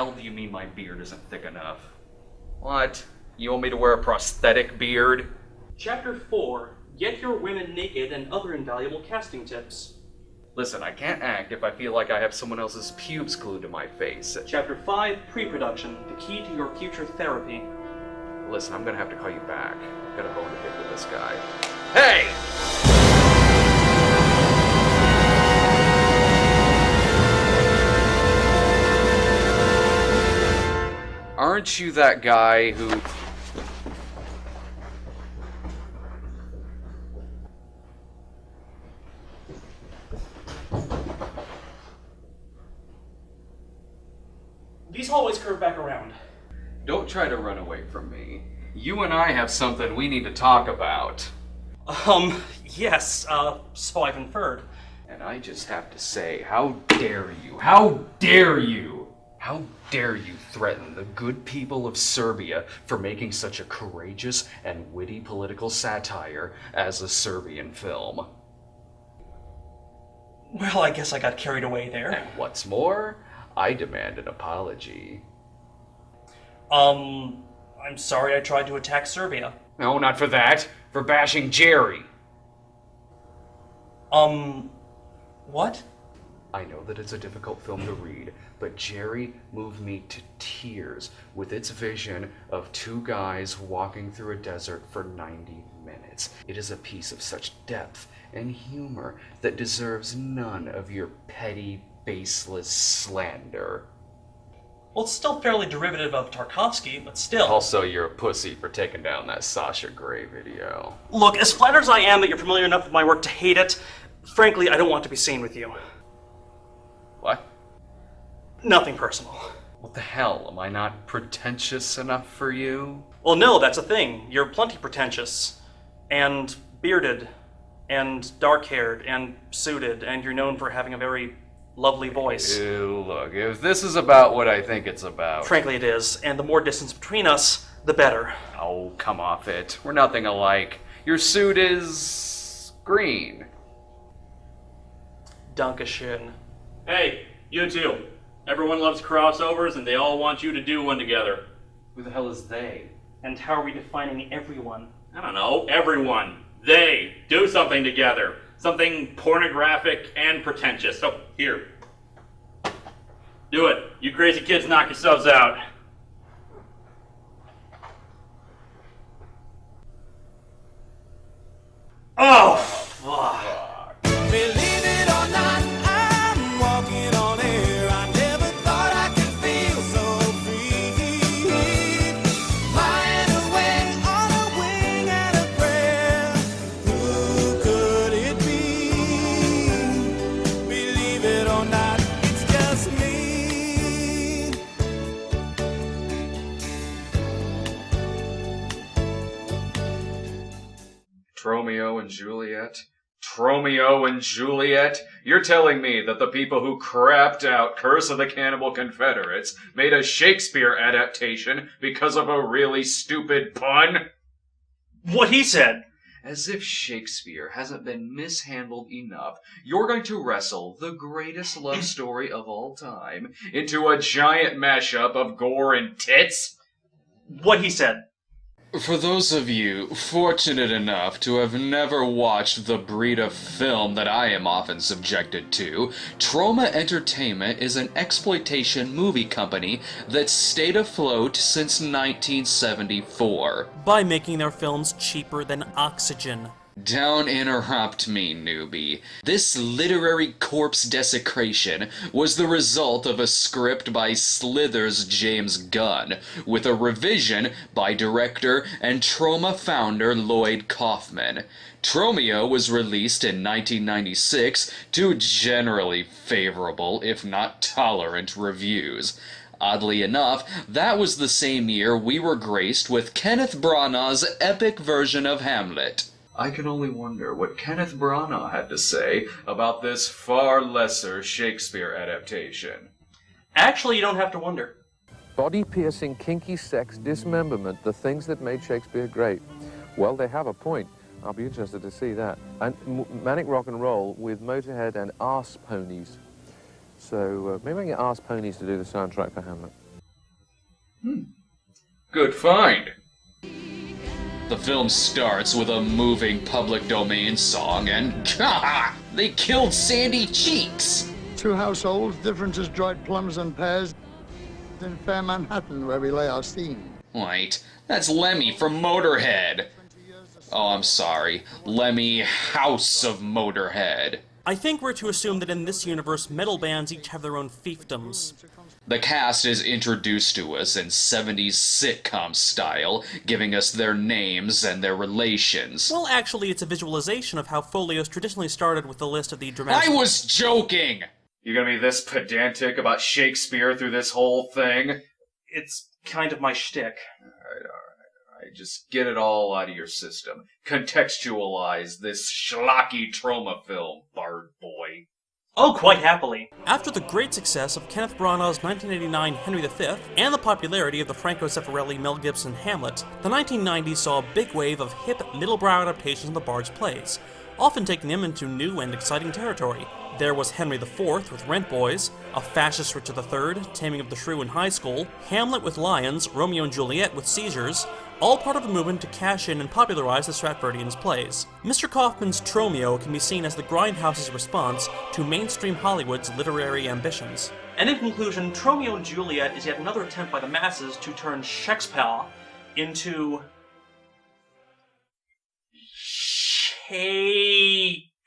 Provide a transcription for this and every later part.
hell do you mean my beard isn't thick enough? What? You want me to wear a prosthetic beard? Chapter 4. Get your women naked and other invaluable casting tips. Listen, I can't act if I feel like I have someone else's pubes glued to my face. Chapter 5. Pre-production. The key to your future therapy. Listen, I'm gonna have to call you back. I've got a bone to pick with this guy. Hey! Aren't you that guy who... These hallways curve back around. Don't try to run away from me. You and I have something we need to talk about. Yes, so I've inferred. And I just have to say, how dare you? How dare you? How dare you threaten the good people of Serbia for making such a courageous and witty political satire as a Serbian film? Well, I guess I got carried away there. And what's more, I demand an apology. I'm sorry I tried to attack Serbia. No, not for that. For bashing Jerry. What? I know that it's a difficult film to read, but Jerry moved me to tears with its vision of two guys walking through a desert for 90 minutes. It is a piece of such depth and humor that deserves none of your petty, baseless slander. Well, it's still fairly derivative of Tarkovsky, but still. Also, you're a pussy for taking down that Sasha Grey video. Look, as flattered as I am that you're familiar enough with my work to hate it, frankly, I don't want to be seen with you. What? Nothing personal. What the hell? Am I not pretentious enough for you? Well, no, that's a thing. You're plenty pretentious. And bearded. And dark-haired. And suited. And you're known for having a very lovely voice. Ew, look, if this is about what I think it's about... Frankly, it is. And the more distance between us, the better. Oh, come off it. We're nothing alike. Your suit is... green. Dankeschön. Hey, you two. Everyone loves crossovers and they all want you to do one together. Who the hell is they? And how are we defining everyone? I don't know, everyone. They do something together. Something pornographic and pretentious. So, here. Do it. You crazy kids knock yourselves out. Oh, fuck. Believe it or not, I'm walking on air. I never thought I could feel so free. Flying away on a wing and a prayer. Who could it be? Believe it or not, it's just me. Tromeo and Juliet? Tromeo and Juliet? You're telling me that the people who crapped out Curse of the Cannibal Confederates made a Shakespeare adaptation because of a really stupid pun? What he said. As if Shakespeare hasn't been mishandled enough, you're going to wrestle the greatest love story of all time into a giant mashup of gore and tits? What he said. For those of you fortunate enough to have never watched the breed of film that I am often subjected to, Troma Entertainment is an exploitation movie company that's stayed afloat since 1974. By making their films cheaper than oxygen. Don't interrupt me, newbie. This literary corpse desecration was the result of a script by Slither's James Gunn, with a revision by director and Troma founder Lloyd Kaufman. Tromeo was released in 1996 to generally favorable, if not tolerant, reviews. Oddly enough, that was the same year we were graced with Kenneth Branagh's epic version of Hamlet. I can only wonder what Kenneth Branagh had to say about this far lesser Shakespeare adaptation. Actually, you don't have to wonder. Body-piercing, kinky sex, dismemberment, the things that made Shakespeare great. Well, they have a point. I'll be interested to see that. And manic rock and roll with Motorhead and arse ponies. So maybe I can get arse ponies to do the soundtrack for Hamlet. Good find. The film starts with a moving public domain song, and they killed Sandy Cheeks! Two households, different as dried plums and pears, in fair Manhattan, where we lay our scene. Wait, that's Lemmy from Motorhead. Oh, I'm sorry. Lemmy, House of Motorhead. I think we're to assume that in this universe, metal bands each have their own fiefdoms. The cast is introduced to us in 70s sitcom style, giving us their names and their relations. Well, actually, it's a visualization of how Folios traditionally started with the list of the dramatic... I was joking! You gonna be this pedantic about Shakespeare through this whole thing? It's kind of my shtick. Alright. Just get it all out of your system. Contextualize this schlocky Troma film, Bard Boy. Oh, quite happily. After the great success of Kenneth Branagh's 1989 Henry V and the popularity of the Franco Zeffirelli Mel Gibson Hamlet, the 1990s saw a big wave of hip, middlebrow adaptations of the Bard's plays, often taking them into new and exciting territory. There was Henry IV with Rent Boys, a fascist Richard III, Taming of the Shrew in high school, Hamlet with lions, Romeo and Juliet with seizures, all part of the movement to cash in and popularize the Stratfordians' plays. Mr. Kaufman's Tromeo can be seen as the Grindhouse's response to mainstream Hollywood's literary ambitions. And in conclusion, Tromeo Juliet is yet another attempt by the masses to turn Shakespeare into... Shakespeare.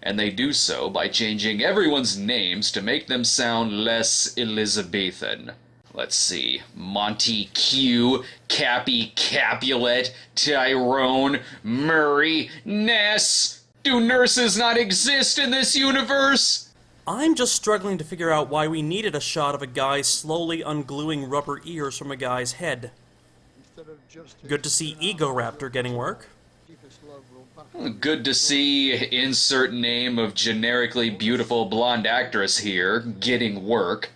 And they do so by changing everyone's names to make them sound less Elizabethan. Let's see. Monty Q, Cappy Capulet, Tyrone, Murray, Ness. Do nurses not exist in this universe? I'm just struggling to figure out why we needed a shot of a guy slowly ungluing rubber ears from a guy's head. Good to see Ego Raptor getting work. Good to see insert name of generically beautiful blonde actress here getting work.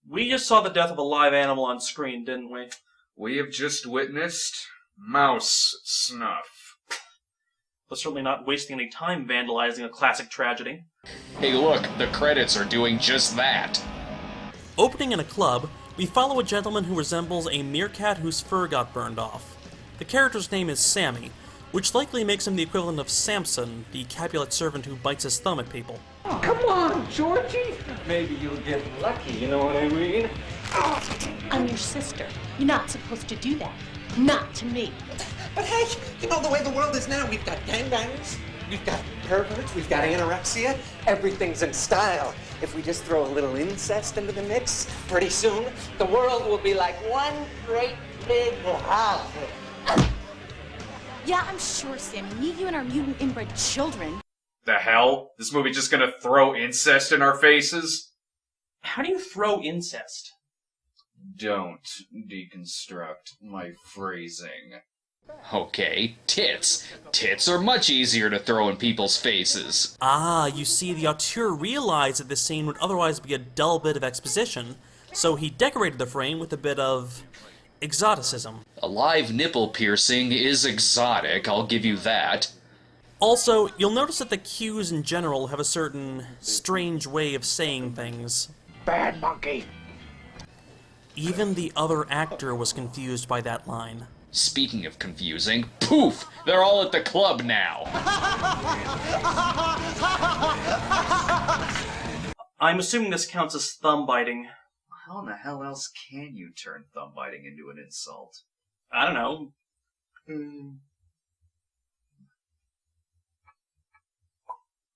We just saw the death of a live animal on screen, didn't we? We have just witnessed mouse snuff. But certainly not wasting any time vandalizing a classic tragedy. Hey look, the credits are doing just that. Opening in a club, we follow a gentleman who resembles a meerkat whose fur got burned off. The character's name is Sammy, which likely makes him the equivalent of Samson, the Capulet servant who bites his thumb at people. Oh, come on, Georgie. Maybe you'll get lucky, you know what I mean? I'm your sister. You're not supposed to do that. Not to me. But hey, you know the way the world is now, we've got gangbangers, we've got perverts, we've got anorexia. Everything's in style. If we just throw a little incest into the mix, pretty soon the world will be like one great big house. Yeah, I'm sure, Sam. Me, you, and our mutant inbred children. The hell? This movie just gonna throw incest in our faces? How do you throw incest? Don't deconstruct my phrasing. Okay, tits. Tits are much easier to throw in people's faces. Ah, you see, the auteur realized that this scene would otherwise be a dull bit of exposition, so he decorated the frame with a bit of exoticism. A live nipple piercing is exotic, I'll give you that. Also, you'll notice that the cues in general have a certain strange way of saying things. Bad monkey. Even the other actor was confused by that line. Speaking of confusing, poof! They're all at the club now. I'm assuming this counts as thumb biting. How in the hell else can you turn thumb biting into an insult? I don't know.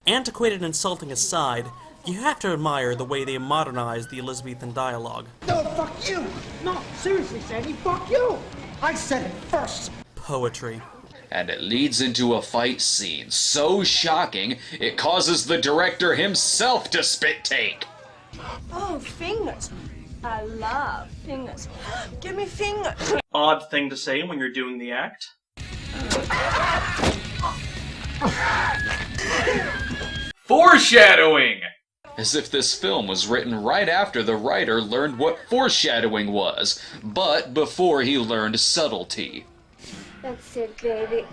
Antiquated and insulting aside, you have to admire the way they modernized the Elizabethan dialogue. No, fuck you. No, seriously, Sandy, fuck you. I said it first. Poetry. And it leads into a fight scene so shocking, it causes the director himself to spit take. Oh, fingers. I love fingers. Give me fingers. Odd thing to say when you're doing the act. Foreshadowing! As if this film was written right after the writer learned what foreshadowing was, but before he learned subtlety. That's it, baby.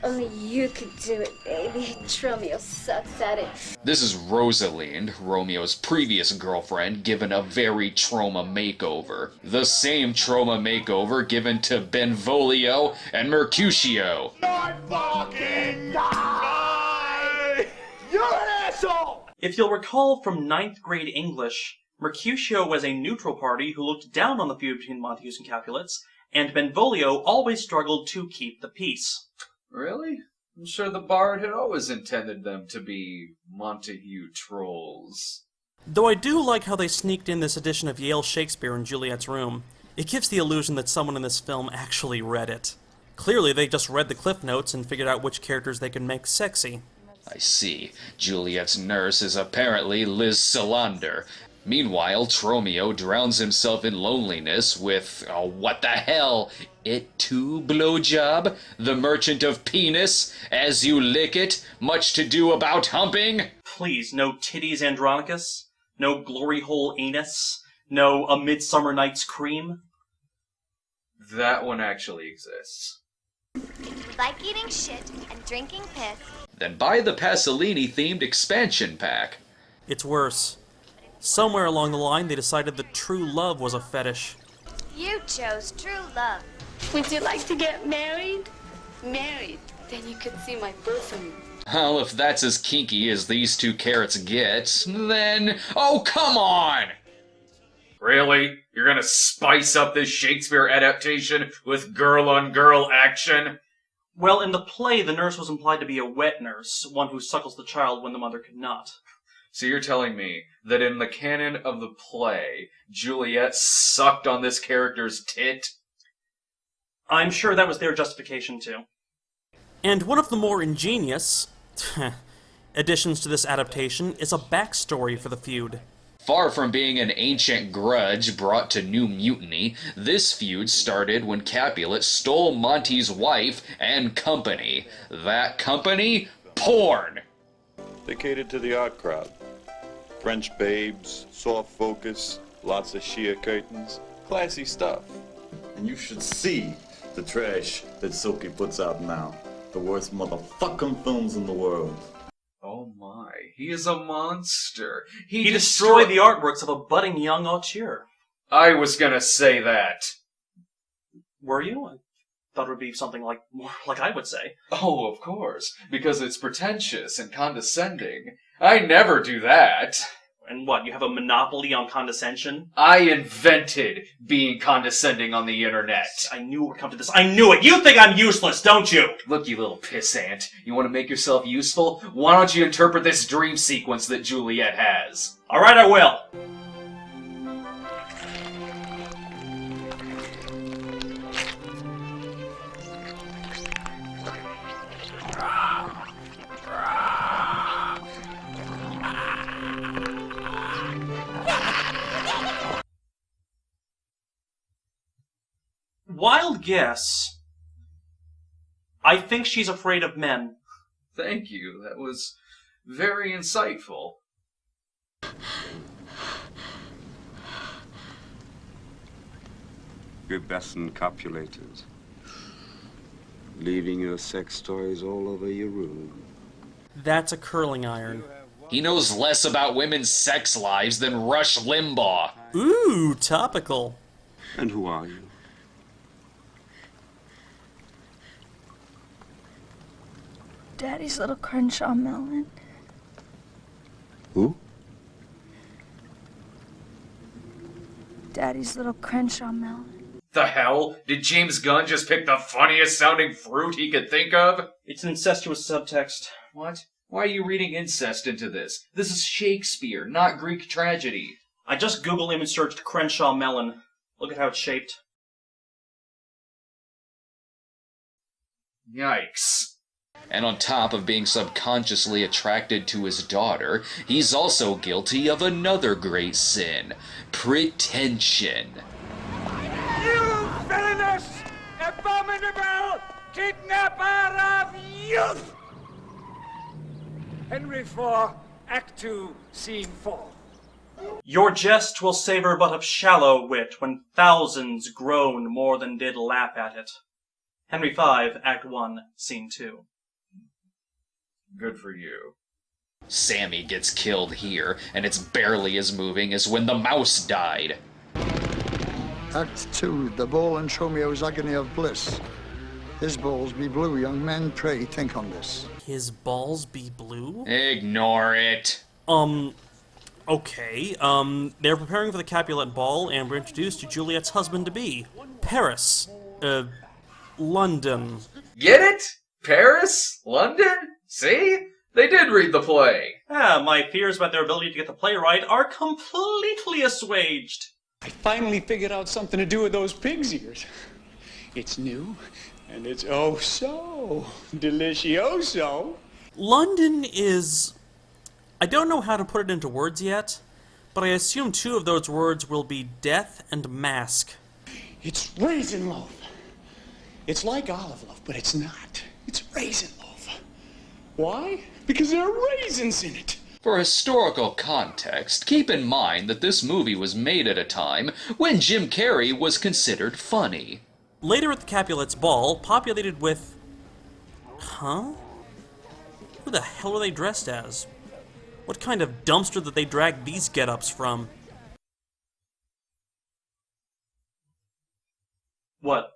Only you could do it, baby. Tromeo sucks at it. This is Rosalind, Romeo's previous girlfriend, given a very Troma makeover. The same Troma makeover given to Benvolio and Mercutio. Not fucking die! You're an asshole! If you'll recall from 9th grade English, Mercutio was a neutral party who looked down on the feud between Montagues and Capulets, and Benvolio always struggled to keep the peace. Really? I'm sure the Bard had always intended them to be Montague trolls. Though I do like how they sneaked in this edition of Yale Shakespeare in Juliet's room. It gives the illusion that someone in this film actually read it. Clearly they just read the cliff notes and figured out which characters they could make sexy. I see. Juliet's nurse is apparently Liz Solander. Meanwhile, Tromeo drowns himself in loneliness with, what the hell, It Too blowjob, the merchant of penis, as you lick it, much to do about humping? Please, no titties Andronicus, no glory hole anus, no A Midsummer Night's Cream. That one actually exists. If you like eating shit and drinking piss, Then buy the Pasolini-themed expansion pack. It's worse. Somewhere along the line, they decided that true love was a fetish. you chose true love. Would you like to get married? Married. Then you could see my bosom. Well, if that's as kinky as these two carrots get, then... Oh, come on! Really? You're gonna spice up this Shakespeare adaptation with girl-on-girl action? Well, in the play, the nurse was implied to be a wet nurse, one who suckles the child when the mother could not. So you're telling me that in the canon of the play, Juliet sucked on this character's tit? I'm sure that was their justification, too. And one of the more ingenious additions to this adaptation is a backstory for the feud. Far from being an ancient grudge brought to new mutiny, this feud started when Capulet stole Monty's wife and company. That company? Porn! They catered to the art crowd. French babes, soft focus, lots of sheer curtains, classy stuff. And you should see the trash that Silky puts out now. The worst motherfucking films in the world. Oh my, he is a monster. He destroyed the artworks of a budding young auteur. I was gonna say that. Were you? I thought it would be something more like I would say. Oh, of course, because it's pretentious and condescending. I never do that. And what, you have a monopoly on condescension? I invented being condescending on the internet. I knew it would come to this. I knew it! You think I'm useless, don't you? Look, you little pissant. You want to make yourself useful? Why don't you interpret this dream sequence that Juliet has? Alright, I will. Wild guess. I think she's afraid of men. Thank you. That was very insightful. Pubescent copulators. Leaving your sex toys all over your room. That's a curling iron. He knows less about women's sex lives than Rush Limbaugh. Ooh, topical. And who are you? Daddy's little Crenshaw melon. Who? Daddy's little Crenshaw melon. The hell? Did James Gunn just pick the funniest sounding fruit he could think of? It's an incestuous subtext. What? Why are you reading incest into this? This is Shakespeare, not Greek tragedy. I just Google image searched Crenshaw melon. Look at how it's shaped. Yikes. And on top of being subconsciously attracted to his daughter, he's also guilty of another great sin. Pretension. You villainous, abominable kidnapper of youth! Henry IV, Act 2, Scene 4. Your jest will savour but of shallow wit, when thousands groan more than did laugh at it. Henry V, Act 1, Scene 2. Good for you. Sammy gets killed here, and it's barely as moving as when the mouse died. Act 2, the ball and Tromeo's agony of bliss. His balls be blue, young men, pray think on this. His balls be blue? Ignore it. Okay, they're preparing for the Capulet ball, and we're introduced to Juliet's husband-to-be, Paris. London. Get it? Paris? London? See? They did read the play. My fears about their ability to get the play right are completely assuaged. I finally figured out something to do with those pig's ears. It's new, and it's oh so delicioso. London is... I don't know how to put it into words yet, but I assume two of those words will be death and mask. It's raisin loaf. It's like olive loaf, but it's not. It's raisin loaf. Why? Because there are raisins in it. For historical context, keep in mind that this movie was made at a time when Jim Carrey was considered funny. Later at the Capulets' ball, populated with... Huh? Who the hell are they dressed as? What kind of dumpster did they drag these get-ups from? What?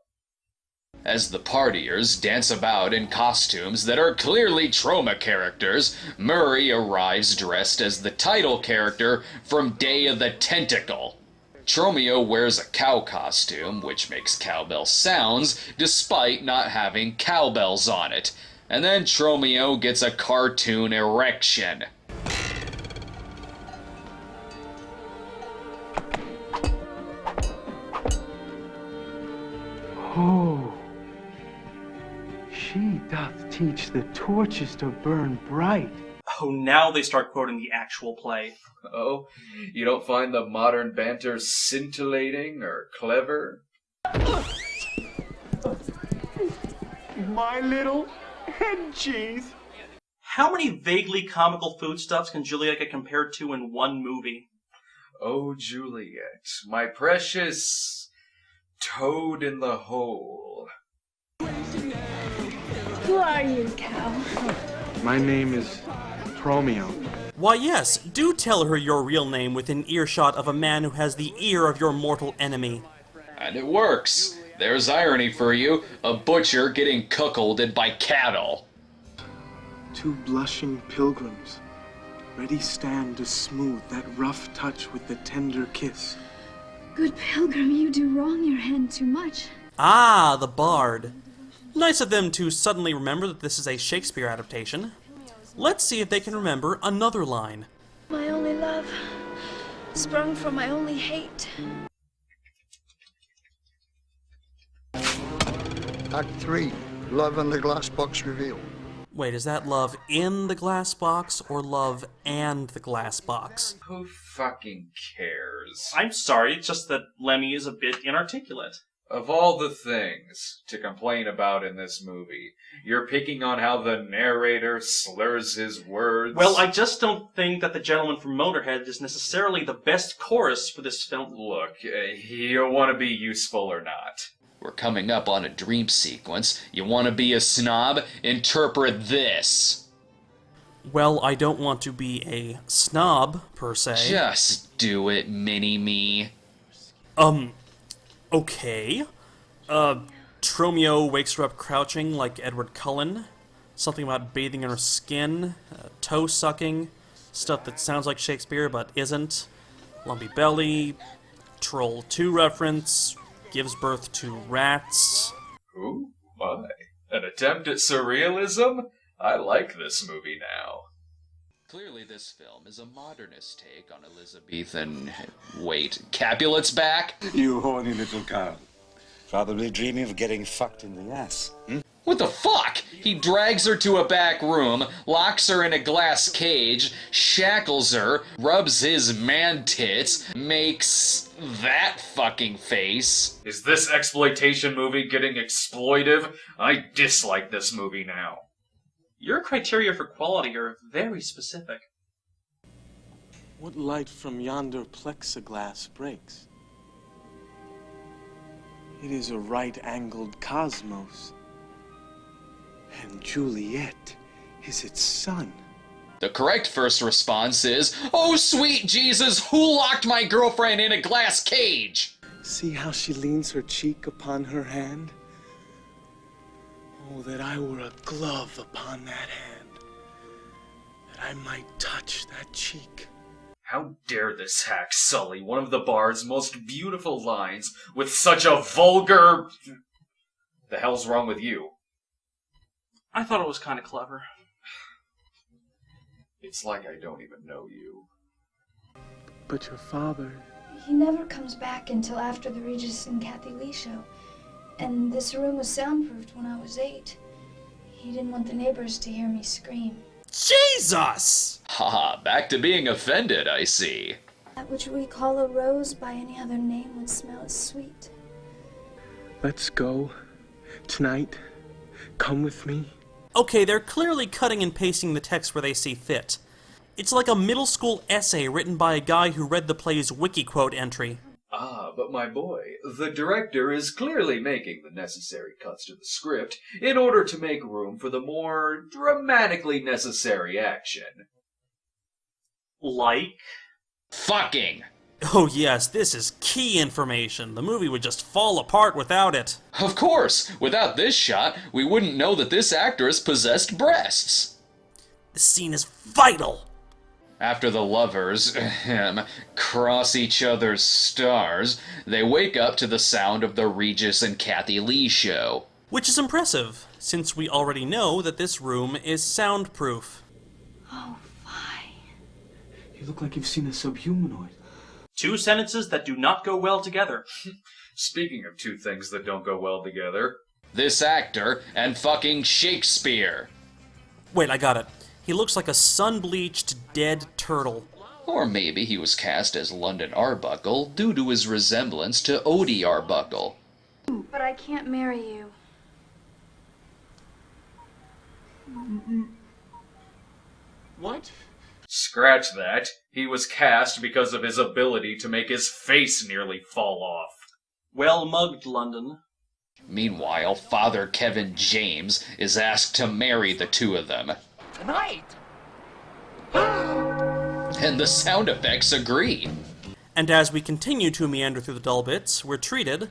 As the partiers dance about in costumes that are clearly Troma characters, Murray arrives dressed as the title character from Day of the Tentacle. Tromeo wears a cow costume, which makes cowbell sounds, despite not having cowbells on it. And then Tromeo gets a cartoon erection. Oh, she doth teach the torches to burn bright. Oh, now they start quoting the actual play. Oh, you don't find the modern banter scintillating or clever? My little head cheese. How many vaguely comical foodstuffs can Juliet get compared to in one movie? Oh, Juliet, my precious toad in the hole. Who are you, cow? My name is Tromeo. Why yes, do tell her your real name within earshot of a man who has the ear of your mortal enemy. And it works. There's irony for you, a butcher getting cuckolded by cattle. Two blushing pilgrims, ready stand to smooth that rough touch with the tender kiss. Good pilgrim, you do wrong your hand too much. Ah, the bard. Nice of them to suddenly remember that this is a Shakespeare adaptation. Let's see if they can remember another line. My only love, sprung from my only hate. Act 3, love and the glass box revealed. Wait, is that love in the glass box or love and the glass box? Who fucking cares? I'm sorry, it's just that Lemmy is a bit inarticulate. Of all the things to complain about in this movie, you're picking on how the narrator slurs his words. Well, I just don't think that the gentleman from Motorhead is necessarily the best chorus for this film. Look, you want to be useful or not. We're coming up on a dream sequence. You want to be a snob? Interpret this. Well, I don't want to be a snob, per se. Just do it, mini-me. Okay. Tromeo wakes her up crouching like Edward Cullen. Something about bathing in her skin, toe sucking, stuff that sounds like Shakespeare but isn't. Lumpy belly, Troll 2 reference, gives birth to rats. Ooh, why? An attempt at surrealism? I like this movie now. Clearly this film is a modernist take on Elizabethan... Wait, Capulet's back? You horny little cow. Probably dreaming of getting fucked in the ass. What the fuck? He drags her to a back room, locks her in a glass cage, shackles her, rubs his man tits, makes that fucking face. Is this exploitation movie getting exploitive? I dislike this movie now. Your criteria for quality are very specific. What light from yonder plexiglass breaks? It is a right-angled cosmos And Juliet is its son. The correct first response is, "Oh, sweet Jesus, who locked my girlfriend in a glass cage?" See how she leans her cheek upon her hand? Oh, that I were a glove upon that hand, that I might touch that cheek. How dare this hack sully one of the bar's most beautiful lines with such a vulgar... The hell's wrong with you? I thought it was kind of clever. It's like I don't even know you. But your father... He never comes back until after the Regis and Kathy Lee show. And this room was soundproofed when I was 8. He didn't want the neighbors to hear me scream. Jesus! Haha, back to being offended, I see. That which we call a rose by any other name would smell as sweet. Let's go. Tonight. Come with me. Okay, they're clearly cutting and pasting the text where they see fit. It's like a middle school essay written by a guy who read the play's wiki quote entry. Ah, but my boy, the director is clearly making the necessary cuts to the script in order to make room for the more dramatically necessary action. Like? Fucking! Oh yes, this is key information. The movie would just fall apart without it. Of course! Without this shot, we wouldn't know that this actress possessed breasts. This scene is vital! After the lovers, cross each other's stars, they wake up to the sound of the Regis and Kathy Lee show. Which is impressive, since we already know that this room is soundproof. Oh, fine. You look like you've seen a subhumanoid. 2 sentences that do not go well together. Speaking of 2 things that don't go well together, this actor and fucking Shakespeare. Wait, I got it. He looks like a sun-bleached, dead turtle. Or maybe he was cast as London Arbuckle due to his resemblance to Odie Arbuckle. But I can't marry you. What? Scratch that. He was cast because of his ability to make his face nearly fall off. Well mugged, London. Meanwhile, Father Kevin James is asked to marry the 2 of them. Tonight? And the sound effects agree. And as we continue to meander through the dull bits, we're treated,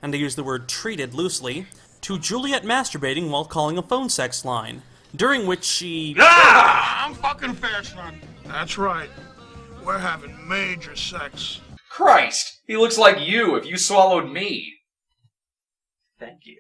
and I use the word treated loosely, to Juliet masturbating while calling a phone sex line, during which she... Ah! I'm fucking fair, son. That's right. We're having major sex. Christ! He looks like you if you swallowed me. Thank you.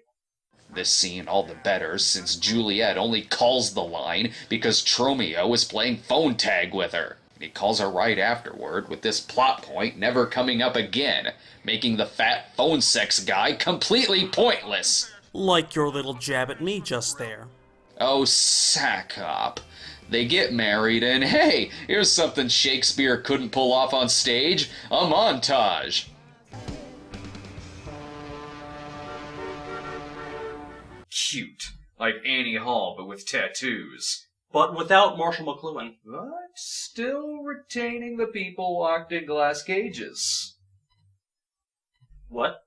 This scene all the better since Juliet only calls the line because Tromeo is playing phone tag with her. He calls her right afterward, with this plot point never coming up again, making the fat phone sex guy completely pointless. Like your little jab at me just there. Oh, sack up. They get married and hey, here's something Shakespeare couldn't pull off on stage, a montage. Cute. Like Annie Hall, but with tattoos. But without Marshall McLuhan. But still retaining the people locked in glass cages. What?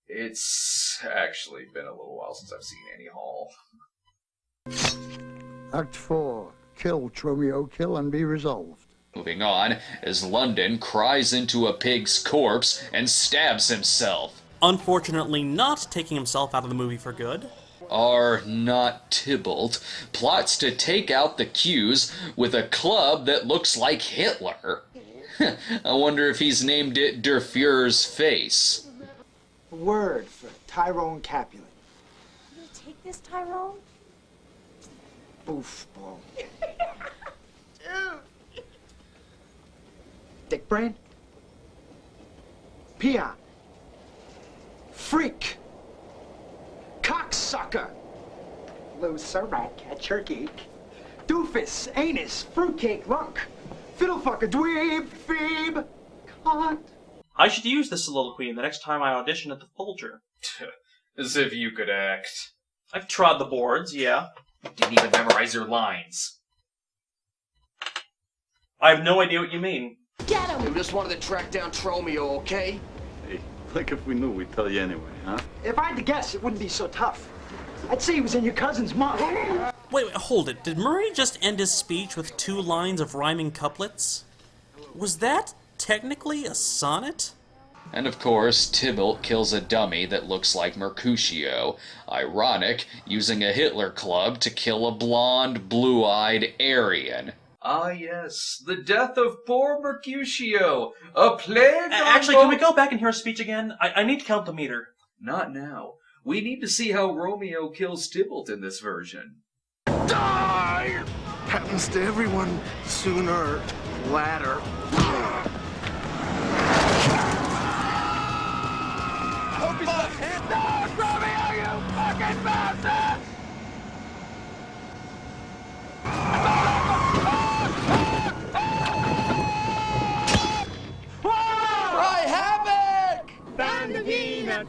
It's actually been a little while since I've seen Annie Hall. Act 4. Kill, Tromeo, kill and be resolved. Moving on, as London cries into a pig's corpse and stabs himself. Unfortunately not taking himself out of the movie for good. R. Not Tybalt plots to take out the Q's with a club that looks like Hitler. I wonder if he's named it Der Fuhrer's face. A word for Tyrone Capulet. You take this, Tyrone? Boof ball. Dick brain? Peon. Freak. Cocksucker. Loser, rat cat, geek. Doofus, anus, fruitcake, lunk. Fiddlefucker, dweeb, phoebe. Cunt. I should use this soliloquy the next time I audition at the Folger. As if you could act. I've trod the boards, yeah. You didn't even memorize your lines. I have no idea what you mean. Get him! We just wanted to track down Tromeo, okay? Hey, like if we knew, we'd tell you anyway, huh? If I had to guess, it wouldn't be so tough. I'd say he was in your cousin's mouth. Wait, hold it. Did Murray just end his speech with 2 lines of rhyming couplets? Was that technically a sonnet? And of course, Tybalt kills a dummy that looks like Mercutio. Ironic, using a Hitler club to kill a blonde, blue-eyed Aryan. Ah yes, the death of poor Mercutio, a plague Actually, can we go back and hear a speech again? I need to count the meter. Not now. We need to see how Romeo kills Tybalt in this version. Die! Happens to everyone sooner or later. Hope he's not hit. No, Tromeo, you fucking bastard! Cry havoc! Found a peanut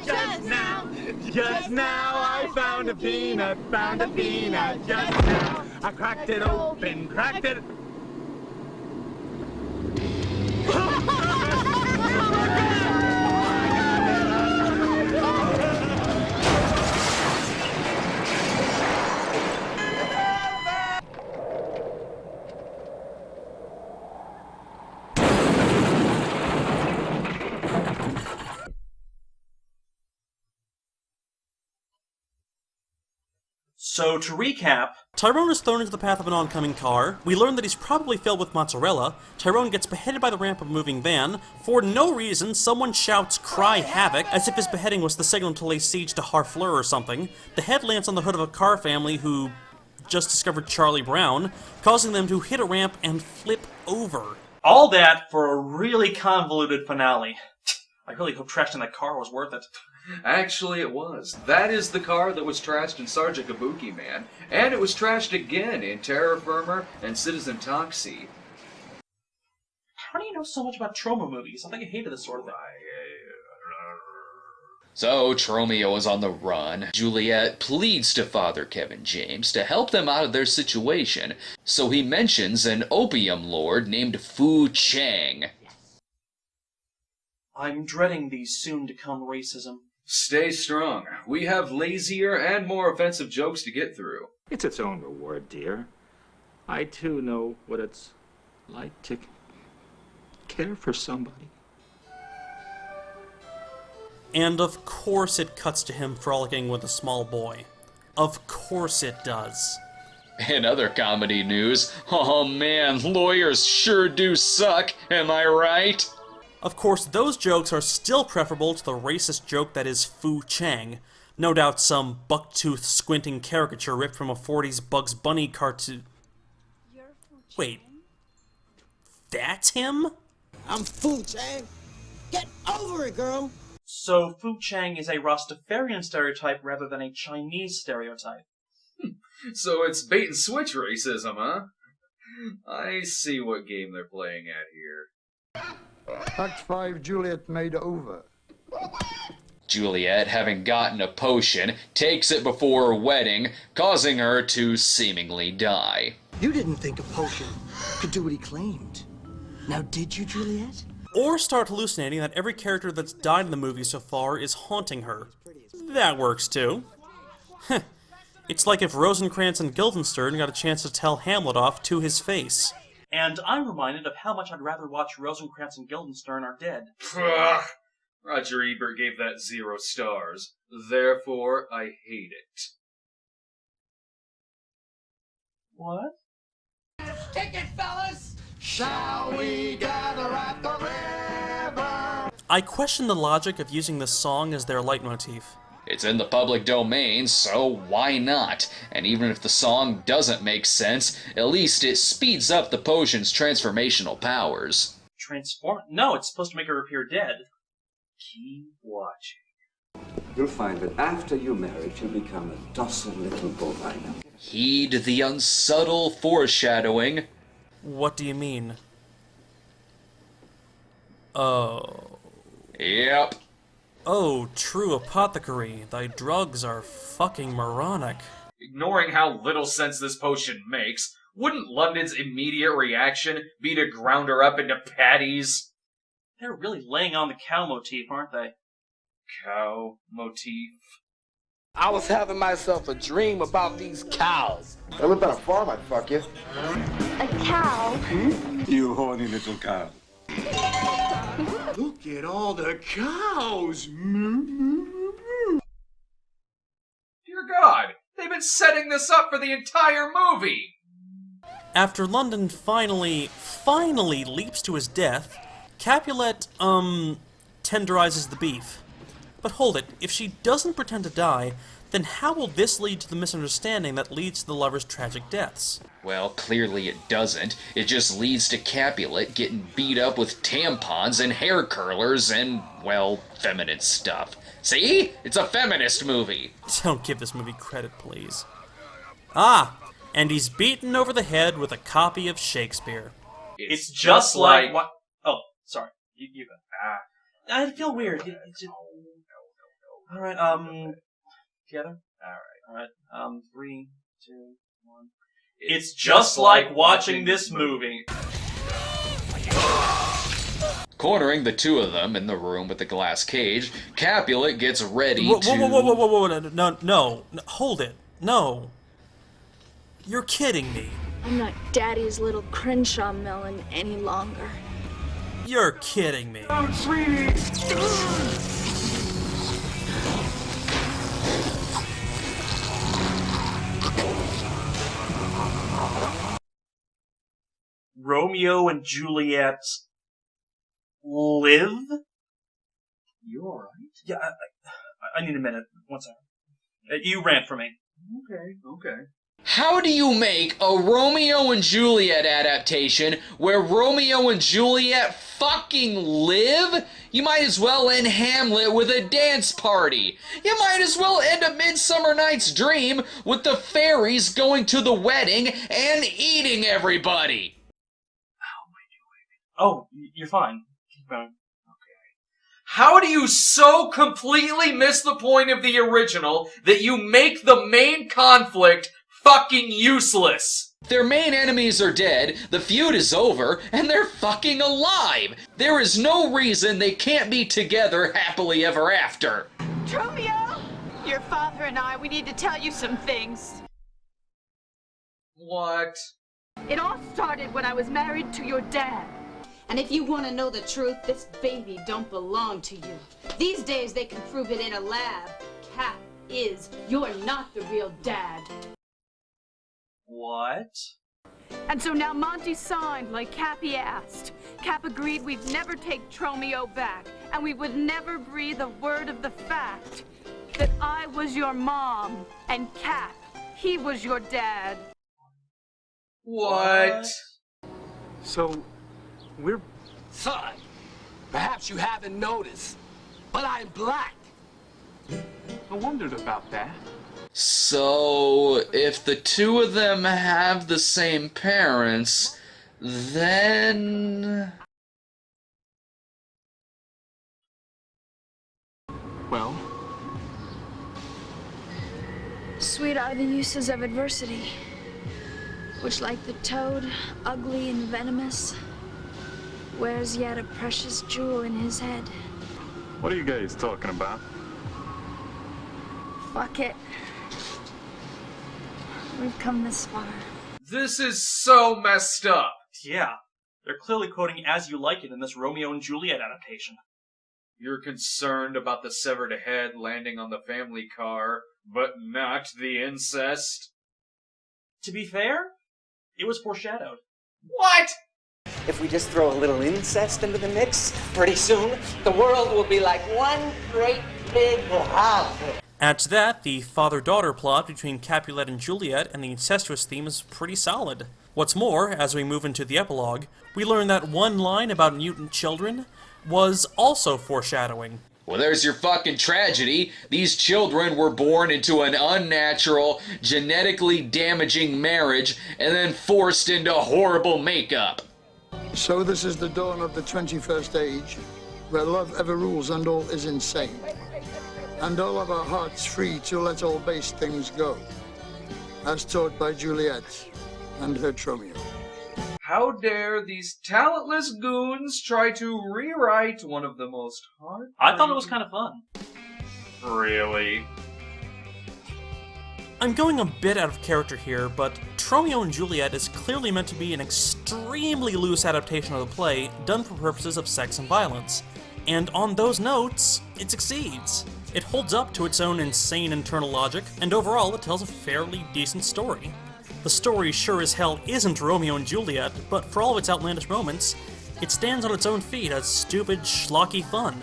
just now. Just now I found a peanut just now. I cracked it open, cracked it. So, to recap, Tyrone is thrown into the path of an oncoming car, we learn that he's probably filled with mozzarella, Tyrone gets beheaded by the ramp of a moving van, for no reason someone shouts "Cry Havoc" as if his beheading was the signal to lay siege to Harfleur or something, the head lands on the hood of a car family who just discovered Charlie Brown, causing them to hit a ramp and flip over. All that for a really convoluted finale. I really hope trashing that car was worth it. Actually, it was. That is the car that was trashed in Sergeant Kabuki Man, and it was trashed again in Terror Firmer and Citizen Toxie. How do you know so much about Tromeo movies? I think I hated this sort of thing. So, Tromeo is on the run. Juliet pleads to Father Kevin James to help them out of their situation, so he mentions an opium lord named Fu Chang. I'm dreading the soon-to-come racism. Stay strong. We have lazier and more offensive jokes to get through. It's its own reward, dear. I too know what it's like to care for somebody. And of course it cuts to him frolicking with a small boy. Of course it does. In other comedy news, oh man, lawyers sure do suck, am I right? Of course, those jokes are still preferable to the racist joke that is Fu Chang. No doubt some buck-toothed, squinting caricature ripped from a 40s Bugs Bunny cartoon. Wait. That's him? I'm Fu Chang. Get over it, girl. So Fu Chang is a Rastafarian stereotype rather than a Chinese stereotype. So it's bait and switch racism, huh? I see what game they're playing at here. Act 5, Juliet made over. Juliet, having gotten a potion, takes it before her wedding, causing her to seemingly die. You didn't think a potion could do what he claimed. Now did you, Juliet? Or start hallucinating that every character that's died in the movie so far is haunting her. That works too. It's like if Rosencrantz and Guildenstern got a chance to tell Hamlet off to his face. And I'm reminded of how much I'd rather watch Rosencrantz and Guildenstern are dead. Roger Ebert gave that 0 stars. Therefore, I hate it. What? Kick it, fellas! Shall we gather at the river? I question the logic of using this song as their leitmotif. It's in the public domain, so why not? And even if the song doesn't make sense, at least it speeds up the potion's transformational powers. Transform? No, it's supposed to make her appear dead. Keep watching. You'll find that after you marry, she'll become a docile little bovine. Heed the unsubtle foreshadowing. What do you mean? Oh. Yep. Oh, true apothecary, thy drugs are fucking moronic. Ignoring how little sense this potion makes, wouldn't London's immediate reaction be to ground her up into patties? They're really laying on the cow motif, aren't they? Cow motif? I was having myself a dream about these cows. If I lived on a farm, I'd fuck you. A cow? You horny little cow. Look at all the cows. Dear God, they've been setting this up for the entire movie! After London finally leaps to his death, Capulet, tenderizes the beef. But hold it, if she doesn't pretend to die, then how will this lead to the misunderstanding that leads to the lovers' tragic deaths? Well, clearly it doesn't. It just leads to Capulet getting beat up with tampons and hair curlers and, well, feminine stuff. See? It's a feminist movie! Don't give this movie credit, please. Ah! And he's beaten over the head with a copy of Shakespeare. It's just like what... Oh, sorry. You go. I feel weird. Alright, together? Alright, 3, 2, 1. It's just like watching this movie. Cornering the two of them in the room with the glass cage, Capulet gets ready to... Whoa, no, hold it. No. You're kidding me. I'm not Daddy's little Crenshaw melon any longer. You're kidding me. Oh, sweetie! Romeo and Juliet live? You alright? Yeah, I need a minute. One second. You rant for me. Okay. How do you make a Romeo and Juliet adaptation where Romeo and Juliet fucking live? You might as well end Hamlet with a dance party. You might as well end A Midsummer Night's Dream with the fairies going to the wedding and eating everybody. Oh, you're fine. Keep going. How do you so completely miss the point of the original that you make the main conflict fucking useless? Their main enemies are dead, the feud is over, and they're fucking alive! There is no reason they can't be together happily ever after. Tromeo! Your father and I, we need to tell you some things. What? It all started when I was married to your dad. And if you want to know the truth, this baby don't belong to you. These days they can prove it in a lab. Cap is. You're not the real dad. What? And so now Monty signed like Cappy asked. Cap agreed we'd never take Tromeo back, and we would never breathe a word of the fact that I was your mom, and Cap, he was your dad. What? So, we're... Son, perhaps you haven't noticed, but I'm black. I wondered about that. So, if the two of them have the same parents, then... Well? Sweet are the uses of adversity, which like the toad, ugly and venomous, wears yet a precious jewel in his head. What are you guys talking about? Fuck it. We've come this far. This is so messed up. Yeah. They're clearly quoting As You Like It in this Romeo and Juliet adaptation. You're concerned about the severed head landing on the family car, but not the incest? To be fair, it was foreshadowed. What? If we just throw a little incest into the mix, pretty soon the world will be like one great big house. Add to that, the father-daughter plot between Capulet and Juliet and the incestuous theme is pretty solid. What's more, as we move into the epilogue, we learn that one line about mutant children was also foreshadowing. Well, there's your fucking tragedy. These children were born into an unnatural, genetically damaging marriage and then forced into horrible makeup. So this is the dawn of the 21st age, where love ever rules and all is insane. And all of our hearts free to let all base things go, as taught by Juliet and her Tromeo. How dare these talentless goons try to rewrite one of the most hard... I thought it was kind of fun. Really? I'm going a bit out of character here, but Tromeo and Juliet is clearly meant to be an extremely loose adaptation of the play done for purposes of sex and violence. And on those notes, it succeeds. It holds up to its own insane internal logic, and overall it tells a fairly decent story. The story sure as hell isn't Romeo and Juliet, but for all of its outlandish moments, it stands on its own feet as stupid, schlocky fun,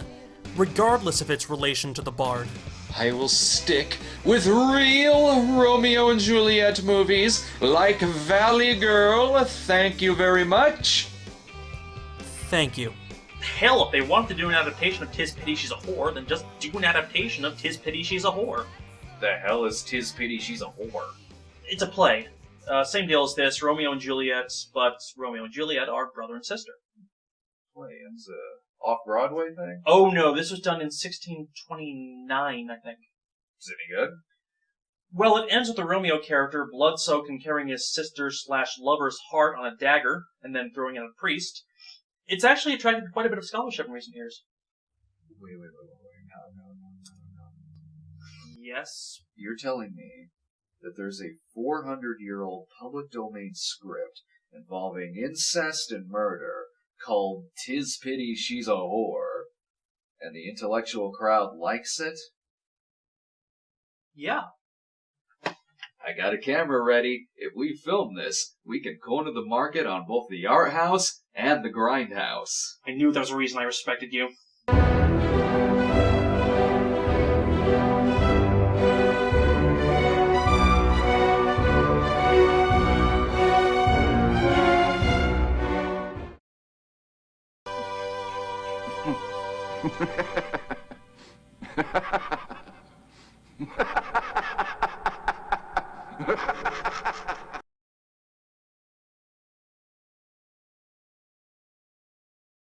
regardless of its relation to the bard. I will stick with real Romeo and Juliet movies like Valley Girl. Thank you very much. Thank you. Hell, if they want to do an adaptation of 'Tis Pity She's a Whore, then just do an adaptation of 'Tis Pity She's a Whore. The hell is 'Tis Pity She's a Whore? It's a play. Same deal as this, Romeo and Juliet, but Romeo and Juliet are brother and sister. Play, it's a off-Broadway thing? Oh no, this was done in 1629, I think. Is it any good? Well, it ends with the Romeo character blood-soaked and carrying his sister/lover's heart on a dagger, and then throwing in a priest. It's actually attracted quite a bit of scholarship in recent years. Wait, no. Yes? You're telling me that there's a 400-year-old public domain script involving incest and murder called 'Tis Pity She's a Whore, and the intellectual crowd likes it? Yeah. I got a camera ready. If we film this, we can corner the market on both the art house and the grindhouse. I knew there was a reason I respected you. Ha ha ha!